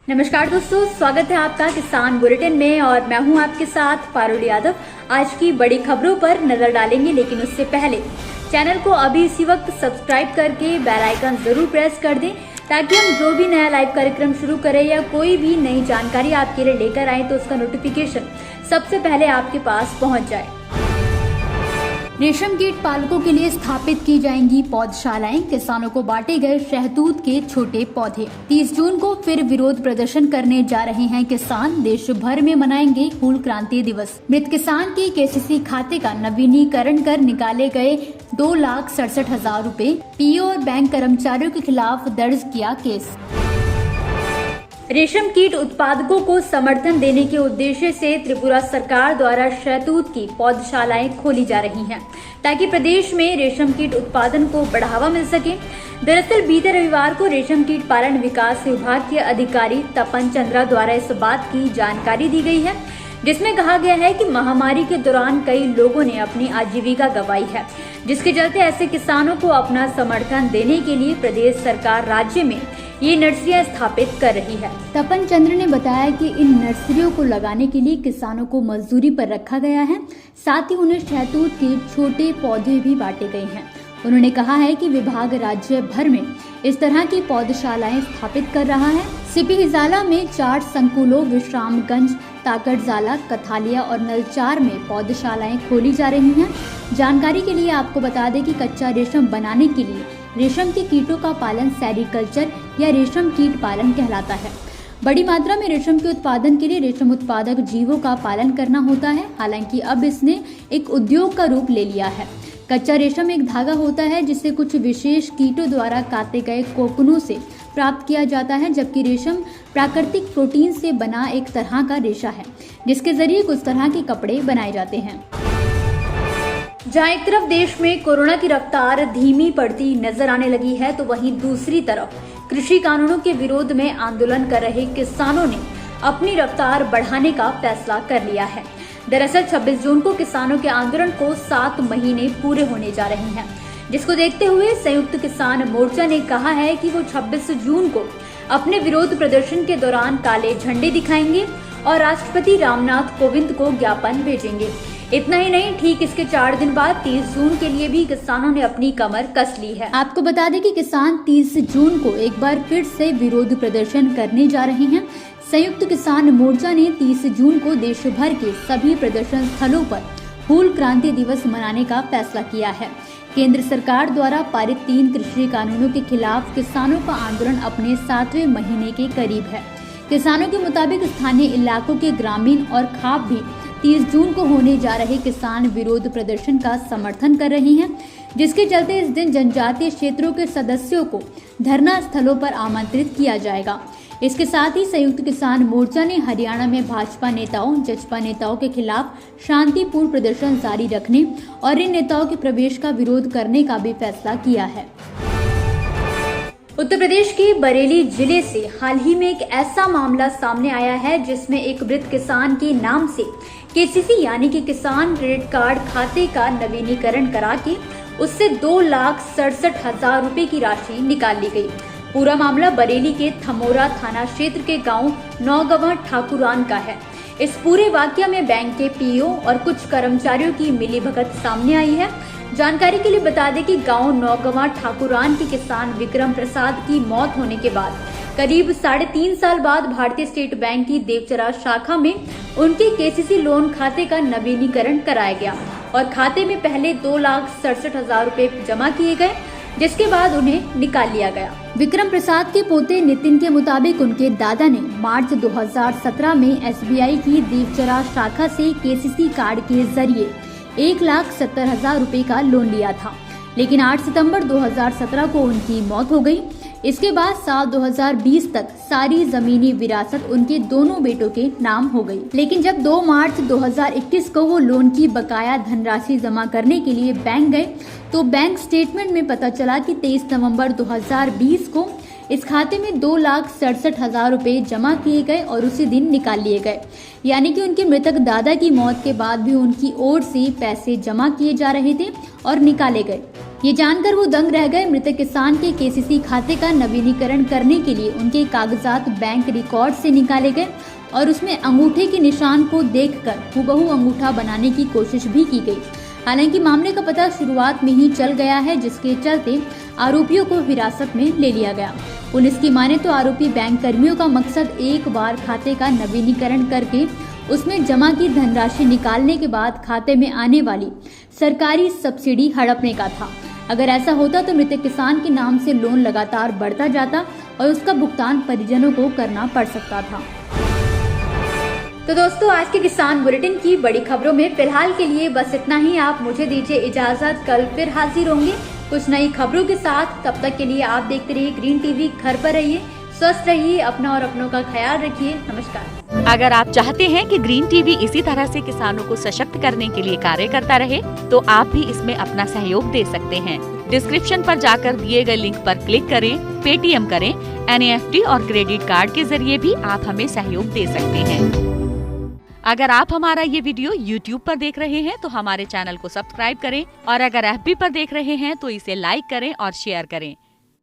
नमस्कार दोस्तों, स्वागत है आपका किसान बुलेटिन में और मैं हूं आपके साथ पारुल यादव। आज की बड़ी खबरों पर नजर डालेंगे, लेकिन उससे पहले चैनल को अभी इसी वक्त सब्सक्राइब करके बेल आइकन जरूर प्रेस कर दें, ताकि हम जो भी नया लाइव कार्यक्रम शुरू करें या कोई भी नई जानकारी आपके लिए लेकर आए तो उसका नोटिफिकेशन सबसे पहले आपके पास पहुंच जाए। रेशम कीट पालकों के लिए स्थापित की जाएंगी पौधशालाएं, किसानों को बांटे गए शहतूत के छोटे पौधे। 30 जून को फिर विरोध प्रदर्शन करने जा रहे हैं किसान, देश भर में मनाएंगे हूल क्रांति दिवस। मृत किसान के केसीसी खाते का नवीनीकरण कर निकाले गए 2,67,000 रूपए। पीओ और बैंक कर्मचारियों के खिलाफ दर्ज किया केस। रेशम कीट उत्पादकों को समर्थन देने के उद्देश्य से त्रिपुरा सरकार द्वारा शहतूत की पौधशालाएं खोली जा रही हैं, ताकि प्रदेश में रेशम कीट उत्पादन को बढ़ावा मिल सके। दरअसल बीते रविवार को रेशम कीट पालन विकास विभाग के अधिकारी तपन चंद्रा द्वारा इस बात की जानकारी दी गई है, जिसमें कहा गया है कि महामारी के दौरान कई लोगों ने अपनी आजीविका गंवाई है, जिसके चलते ऐसे किसानों को अपना समर्थन देने के लिए प्रदेश सरकार राज्य में ये नर्सरियां स्थापित कर रही है। तपन चंद्र ने बताया कि इन नर्सरियों को लगाने के लिए किसानों को मजदूरी पर रखा गया है, साथ ही उन्हें शहतूत के छोटे पौधे भी बांटे गए हैं। उन्होंने कहा है कि विभाग राज्य भर में इस तरह की पौधशालाएं स्थापित कर रहा है। सिपीहिजाला में 4 संकुलों, विश्रामगंज, ताकड़जाला, कथालिया और नलचार में पौधशालाएं खोली जा रही हैं। जानकारी के लिए आपको बता दें कि कच्चा रेशम बनाने के लिए रेशम के कीटों का पालन सेरीकल्चर या रेशम कीट पालन कहलाता है। बड़ी मात्रा में रेशम के उत्पादन के लिए रेशम उत्पादक जीवों का पालन करना होता है। हालांकि अब इसने एक उद्योग का रूप ले लिया है। कच्चा रेशम एक धागा होता है जिसे कुछ विशेष कीटों द्वारा काटे गए कोकूनों से प्राप्त किया जाता है, जबकि रेशम प्राकृतिक प्रोटीन से बना एक तरह का रेशा है, जिसके जरिए कुछ तरह के कपड़े बनाए जाते हैं। जहाँ एक तरफ देश में कोरोना की रफ्तार धीमी पड़ती नजर आने लगी है, तो वहीं दूसरी तरफ कृषि कानूनों के विरोध में आंदोलन कर रहे किसानों ने अपनी रफ्तार बढ़ाने का फैसला कर लिया है। दरअसल 26 जून को किसानों के आंदोलन को 7 महीने पूरे होने जा रहे हैं, जिसको देखते हुए संयुक्त किसान मोर्चा ने कहा है कि वो 26 जून को अपने विरोध प्रदर्शन के दौरान काले झंडे दिखाएंगे और राष्ट्रपति रामनाथ कोविंद को ज्ञापन भेजेंगे। इतना ही नहीं, ठीक इसके 4 दिन बाद 30 जून के लिए भी किसानों ने अपनी कमर कस ली है। आपको बता दें कि किसान 30 जून को एक बार फिर से विरोध प्रदर्शन करने जा रहे हैं। संयुक्त किसान मोर्चा ने 30 जून को देश भर के सभी प्रदर्शन स्थलों पर हूल क्रांति दिवस मनाने का फैसला किया है। केंद्र सरकार द्वारा पारित 3 कृषि कानूनों के खिलाफ किसानों का आंदोलन अपने 7वें महीने के करीब है। किसानों के मुताबिक स्थानीय इलाकों के ग्रामीण और खाप भी 30 जून को होने जा रहे किसान विरोध प्रदर्शन का समर्थन कर रही हैं, जिसके चलते इस दिन जनजातीय क्षेत्रों के सदस्यों को धरना स्थलों पर आमंत्रित किया जाएगा। इसके साथ ही संयुक्त किसान मोर्चा ने हरियाणा में भाजपा नेताओं, जसपा नेताओं के खिलाफ शांतिपूर्ण प्रदर्शन जारी रखने और इन नेताओं के प्रवेश का विरोध करने का भी फैसला किया है। उत्तर प्रदेश के बरेली जिले से हाल ही में एक ऐसा मामला सामने आया है, जिसमें एक मृत किसान के नाम से केसीसी यानी कि किसान क्रेडिट कार्ड खाते का नवीनीकरण करा के उससे 2,67,000 रूपए की राशि निकाल ली गई। पूरा मामला बरेली के थमोरा थाना क्षेत्र के गांव नौगवां ठाकुरान का है। इस पूरे वाकया में बैंक के पीओ और कुछ कर्मचारियों की मिलीभगत सामने आई है। जानकारी के लिए बता दें कि गांव नौगवां ठाकुरान के किसान विक्रम प्रसाद की मौत होने के बाद करीब 3.5 साल बाद भारतीय स्टेट बैंक की देवचरा शाखा में उनके केसीसी लोन खाते का नवीनीकरण कराया गया और खाते में पहले 2,67,000 रूपए जमा किए गए, जिसके बाद उन्हें निकाल लिया गया। विक्रम प्रसाद के पोते नितिन के मुताबिक उनके दादा ने मार्च 2017 में एसबीआई की देवचरा शाखा से केसीसी कार्ड के जरिए 1,70,000 रूपए का लोन लिया था, लेकिन 8 सितंबर 2017 को उनकी मौत हो गई। इसके बाद साल 2020 तक सारी जमीनी विरासत उनके दोनों बेटों के नाम हो गई। लेकिन जब 2 मार्च 2021 को वो लोन की बकाया धनराशि जमा करने के लिए बैंक गए, तो बैंक स्टेटमेंट में पता चला कि 23 नवंबर 2020 को इस खाते में 2,67,000 रूपए जमा किए गए और उसी दिन निकाल लिए गए। यानी कि उनके मृतक दादा की मौत के बाद भी उनकी ओर से पैसे जमा किए जा रहे थे और निकाले गए। ये जानकर वो दंग रह गए। मृतक किसान के केसीसी खाते का नवीनीकरण करने के लिए उनके कागजात बैंक रिकॉर्ड से निकाले गए और उसमें अंगूठे के निशान को देखकर हूबहू अंगूठा बनाने की कोशिश भी की गई। हालांकि मामले का पता शुरुआत में ही चल गया है, जिसके चलते आरोपियों को हिरासत में ले लिया गया। पुलिस की माने तो आरोपी बैंक कर्मियों का मकसद एक बार खाते का नवीनीकरण करके उसमें जमा की धनराशि निकालने के बाद खाते में आने वाली सरकारी सब्सिडी हड़पने का था। अगर ऐसा होता तो मृतक किसान के नाम से लोन लगातार बढ़ता जाता और उसका भुगतान परिजनों को करना पड़ सकता था। तो दोस्तों, आज के किसान बुलेटिन की बड़ी खबरों में फिलहाल के लिए बस इतना ही। आप मुझे दीजिए इजाजत, कल फिर हाजिर होंगे कुछ नई खबरों के साथ। तब तक के लिए आप देखते रहिए ग्रीन टीवी। घर पर रहिए, स्वस्थ रहिए, अपना और अपनों का ख्याल रखिए। नमस्कार। अगर आप चाहते हैं कि ग्रीन टीवी इसी तरह से किसानों को सशक्त करने के लिए कार्य करता रहे, तो आप भी इसमें अपना सहयोग दे सकते हैं। डिस्क्रिप्शन पर जाकर दिए गए लिंक पर क्लिक करें, पेटीएम करें, NEFT और क्रेडिट कार्ड के जरिए भी आप हमें सहयोग दे सकते हैं। अगर आप हमारा ये वीडियो YouTube पर देख रहे हैं तो हमारे चैनल को सब्सक्राइब करें और अगर FB पर देख रहे हैं तो इसे लाइक करें और शेयर करें।